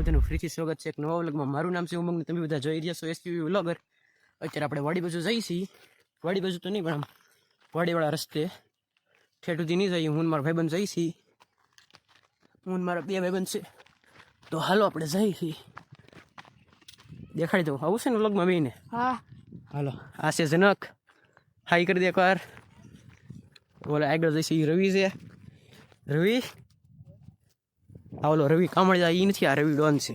બધાનું ફરીથી સ્વાગત છે એક નવા વ્લોગમાં। મારું નામ છે ઉમંગ, તમે બધા જોઈ રહ્યા છો એસપીવી વ્લોગર। અત્યારે આપણે વાડી બાજુ જઈએ છીએ। વાડી બાજુ તો નહીં પણ આમ વાડીવાળા રસ્તે ઠેઠ સુધી નહીં જઈએ। હું મારા ભાઈબંધ જઈએ છીએ, હું મારા બે ભાઈબંધ છે, તો હાલો આપણે જઈએ છીએ। દેખાડી દઉં, આવું છે ને વ્લોગમાં બેને? હા હાલો, આ છે જનક, હાઈ કરી દે એકવાર। ઓલા આગળ જઈશે રવિ છે, રવિ આ ઓલો રવિ કામળિયા એ નથી, આ રવિ ડોન છે।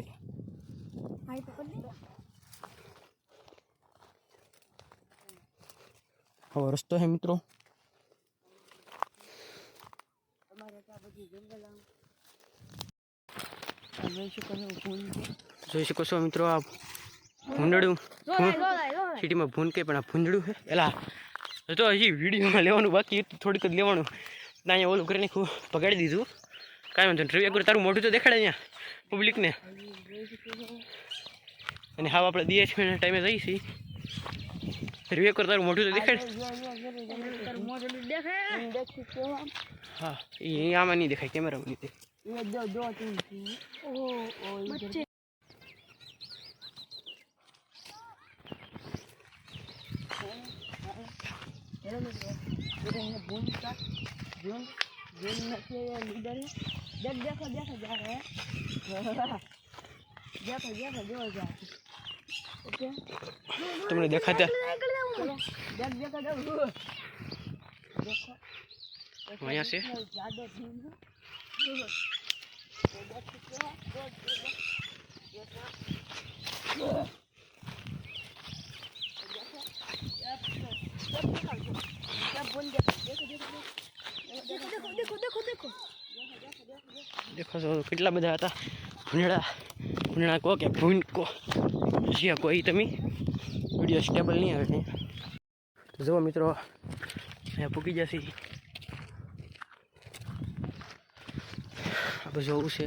હવે રસ્તો છે મિત્રો, જોઈ શકો છો મિત્રો। આ ભૂંડળું સિટીમાં ભૂન કે પણ આ ભૂંડળું છે એલા, તો હજી વિડીયોમાં લેવાનું બાકી થોડીક જ લેવાનું। અહીંયા ઓલું કરીને પગાડી દીધું, કાંઈ વાંધો નહીં। રવિ એકવાર તારું મોઢું તો દેખાડે અહીંયા પબ્લિકને। અને હા આપણે DH ટાઈમે જઈએ છીએ। રવિ એકવાર તારું મોઢું તો દેખાડે। હા એ આમાં નહીં દેખાય, કેમેરામાં નહીં દેખાય। તમને દેખાતા અહીંયા છે देखो तो કેટલા બધા હતા ભૂંડળા કહો કે ભૂંડકો જે કોઈ તમે વિડીયો સ્ટેબલ નહીં આવે। તો જુઓ મિત્રો, અહીંયા પૂકી જશે। આ બધું જોવું છે,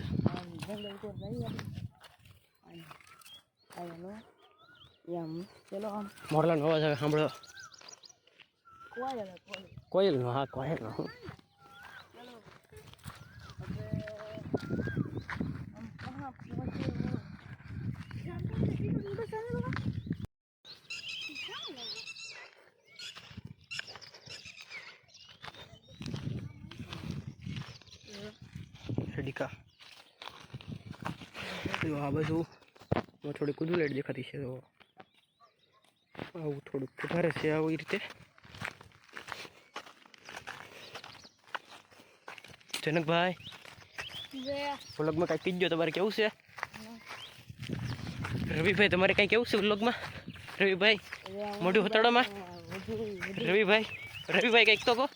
મોરલાનો અવાજ આવે સાંભળો, કોયલનો। હા કોયલનો। ડીકા આ બાજુ થોડી કુદુલેટ દેખાતી છે, તો આવું થોડુંક વધારે છે આવી રીતે। જનકભાઈ વ્લોગમાં કાંઈ કીધો, તમારે કેવું છે? રવિભાઈ તમારે કાંઈ કેવું છે વ્લોગમાં? રવિભાઈ મોઢું હતાડોમાં, રવિભાઈ કંઈક તો કહો।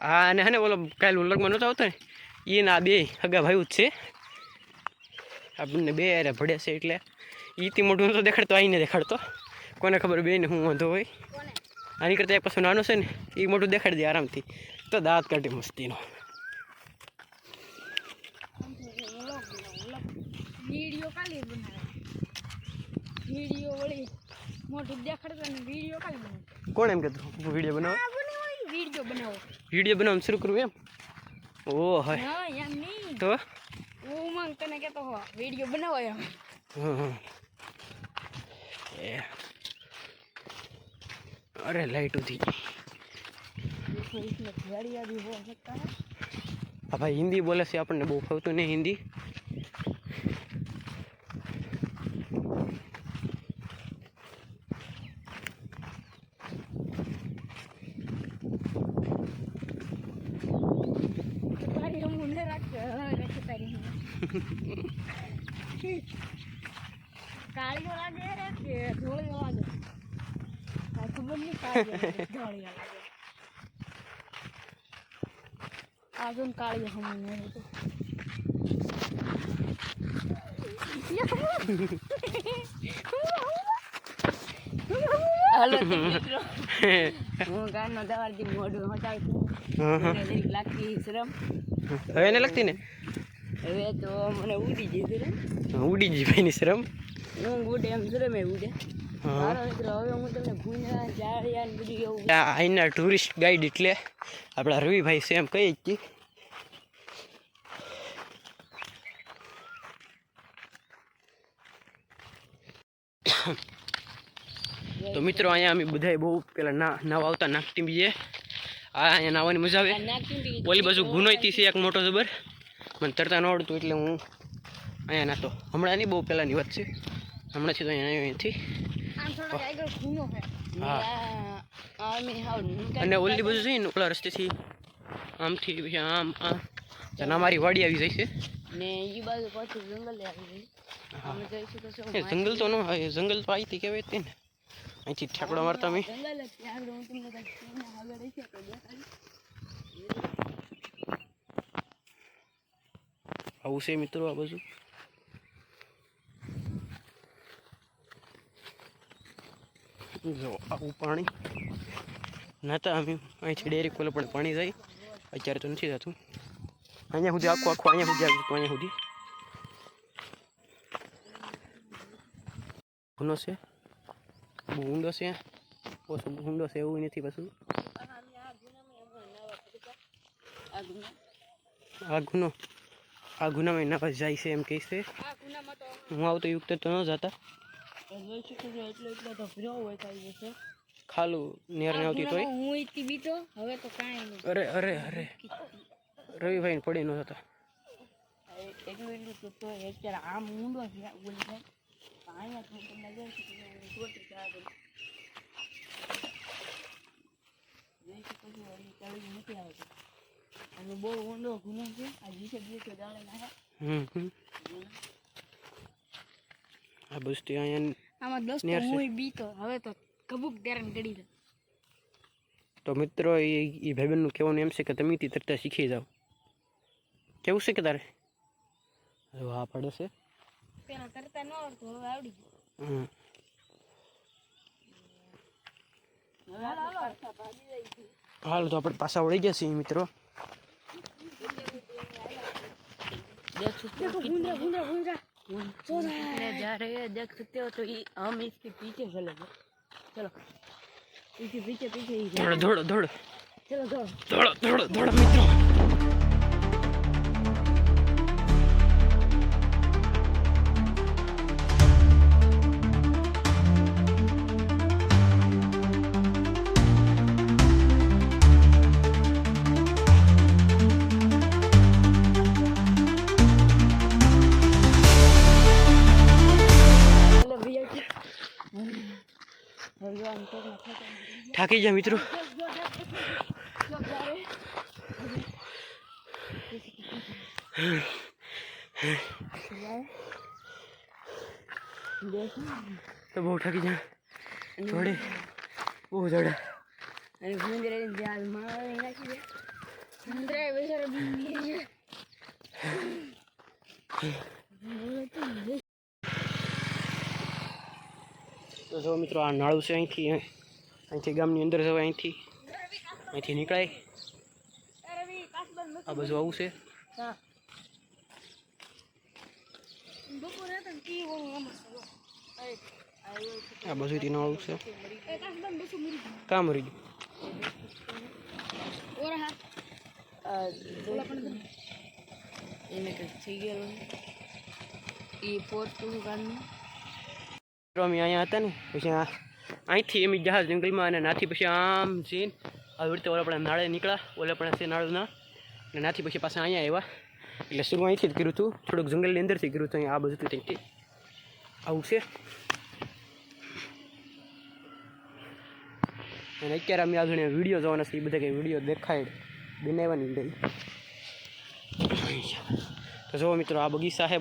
હા અને હે ને બોલો, કાલે વ્લોગમાં નહોતો આવતો ને, એના બે હગા ભાઈ જ છે, આપણને બે અરે ભળે છે, એટલે એથી મોઢું નહોતો દેખાડતો, આઈને દેખાડતો। કોને ખબર બેને હું વાંધો હોય, આની કરતાં એક પાછું નાનું છે ને, એ મોઢું દેખાડી દે આરામથી, તો દાંત કાઢી મસ્તીનો। કોણ એમ કહેતું વિડીયો બનાવો? વિડીયો બનાવવાનું શરૂ કરવું એમ? ઓ હોય તો ઉમંગ તને કહેતો હો વિડીયો બનાવો એમ। અરે લાઈટ ઉઠી। હા ભાઈ હિન્દી બોલે છે, આપણને બહુ ફાવતું નહીં હિન્દી। કાળીઓ લાગે કે ધોળીઓ લાગે, ખબર નહીં, ધોળીઓ લાગે। આ જો કાળીઓ હમ હાલો હું ગાનો દવારથી મોઢું હટાવતું લાગતી શરમ, હવે એને લગતી ને, હવે તો મને ઉડી જઈ શરમ, ઉડી જઈ ભાઈની શરમ, હું ઉડે એમ શરમ એ ઉડે। મારો મિત્રો હવે હું તમને ભૂંડા જાળિયા ને બધું એવું અહીંના ટુરિસ્ટ ગાઈડ એટલે આપણા રવિભાઈ છે એમ કહીએ જ તો મિત્રો અહીંયા અમે બધાય બહુ પેલા નાવા આવતા નાખતી બીજે આ અહીંયા નાવાની મજા આવે. ઓલી બાજુ ગુનોયતી છે એક મોટો જબર, મને તરતા ન આવડતું એટલે હું અહીંયા નાતો. હમણાં નહીં, બહુ પહેલાંની વાત છે, હમણાંથી તો અહીંયા અહીંથી. હા, અને ઓલી બાજુ છે ને ઓલા રસ્તેથી આમથી પછી આમ આમ અમારી વાડી આવી જાય છે ને એ બાજુ પાછું જંગલ આવી જાય. જંગલ તો ન હોય, જંગલ તો અહીંથી કહેવાય તે ને, અહીંથી ઠેકડો મારતા અમે. આવું છે મિત્રો આ બાજુ. જો આવું પાણી નાતા અમે અહીંથી ડેરી કોલે પણ પાણી જાય. અત્યારે તો નથી જતું અહીંયા સુધી, આખું આખું અહીંયા સુધી આવ્યું હતું. અહીંયા સુધી ગુનો છે, બહુ ઊંડો છે, ઓછો ઊંડો છે એવું નથી. પાછું આ ગુનામાં નાવા જાય છે એમ કહે છે. હું આવતો યુક્ત તો ન જતા, ખાલું નેર ને આવતી તોય. અરે અરે અરે રવિભાઈ પડી ન જતા. આમ ઊંડો છે અને બહુ ઊંડો ગુનો છે. આ દિવસે દાડે નાખે. આ બસ્તી અહીંયા આમાં દોસ્તો હું બીતો હવે તો કબૂક ડેરન ગડી દે. તો મિત્રો એ ભાઈબંધનું કહેવાનું એમ છે કે તમે તરતા શીખી જાઓ. કેવું છે કે તારે? હા પડે છે, પેલા તરતા ન આવડતું, હવે આવડી ગયું. હાલ તો આપણે પાછા વળી ગયા છીએ મિત્રો. जा रहे हैं, देख सकते हो तो हम इसके पीछे चलेंगे. चलो इसके पीछे पीछे ही दौड़ो दौड़ो चलो दौड़ो दौड़ो दौड़ो दौड़ो मित्रों. થાકી જા મિત્રો. તો બહુ થાકી જા, થોડે બહુ દોડે. અને ગુંદરે જાલ મારી નાખી દે. ગુંદરે બેચારો તો જો મિત્રો આ નાળું છે. અહીંથી ગામની અંદર જવાય, અહીંથી નીકળાય. આ બાજુ આવું છે. આ બાજુથી નાળું છે. કાં મરી ગયું? એને કંઈક થઈ ગયેલું એ પોતું કાઢનું. અમે અહીંયા હતા ને, પછી અહીંથી એમ જહાજ જંગલમાં, અને નાથી પછી આમ જઈને આવી રીતે ઓલા આપણે નાળે નીકળ્યા. ઓલા પણ છે નાળુના, અને નાથી પછી પાછા અહીંયા આવ્યા. એટલે શરૂ અહીંથી જ કર્યું હતું, થોડુંક જંગલની અંદરથી કર્યું હતું. અહીંયા આ બધું ત્યાંથી આવું છે. અને અત્યારે અમે આગળ વિડીયો જોવાના છે. એ બધા કંઈ વિડીયો દેખાય બનાવવાની નહીં. તો જુઓ મિત્રો, આ બગીચા છે.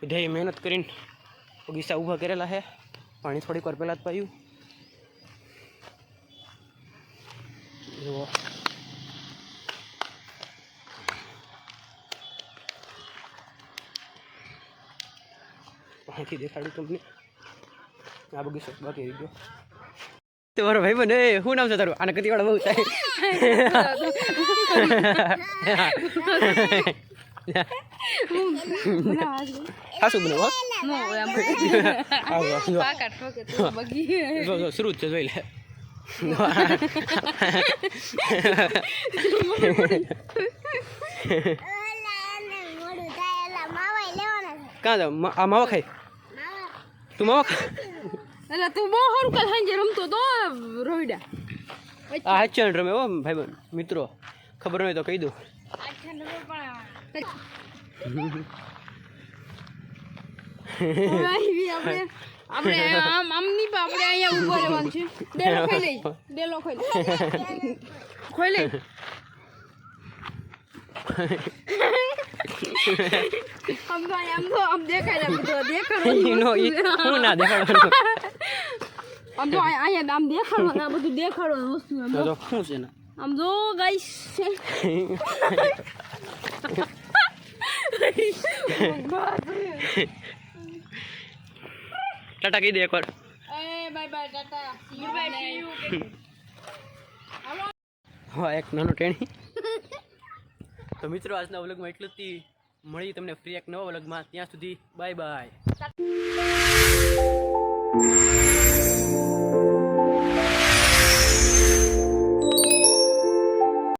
બધાએ મહેનત કરીને બગીચા ઊભા કરેલા છે. પાણી થોડીક વાર પહેલાં જ પાયું. જુઓ અહીંથી દેખાડું તમને. આ બગીચો બાકી રહી ગયો. તમારો ભાઈ બને શું નામ છે તારું? આને કદી વાળા બહુ થાય. શું બનાવો? શરૂ છે, જોઈ લે. કાં જાવ? આ માવા ખાય? તું માવો એટલે તું બહુ સારું કાલ સાંજે રમતો તો રોઈડા આ હાચન રમે હો ભાઈબંધ મિત્રો ખબર હોય તો કહી દઉં આછા નંબર પણ આપણે આપણે આમ નહીં પણ આપણે અહીંયા ઊભો રહેવાનું છે ડેલો ખાઈ લઈ ડેલો ખાઈ લઈ ખોઈ લઈ આમ દેખાય ને દેખાડો હું ના દેખાડવાનું આમ તો અહીંયા આમ દેખાડવાનું આ બધું દેખાડવાનું વસ્તુ તો શું છે ને આમ જો ગાઈસ છે ટાટા કહી દે એકવાર એ bye bye tata good bye see you હા એક નાનો ટેણી તો મિત્રો આજના વ્લોગમાં એટલું જ મળી તમને ફ્રી એક નવા વ્લોગમાં ત્યાં સુધી બાય બાય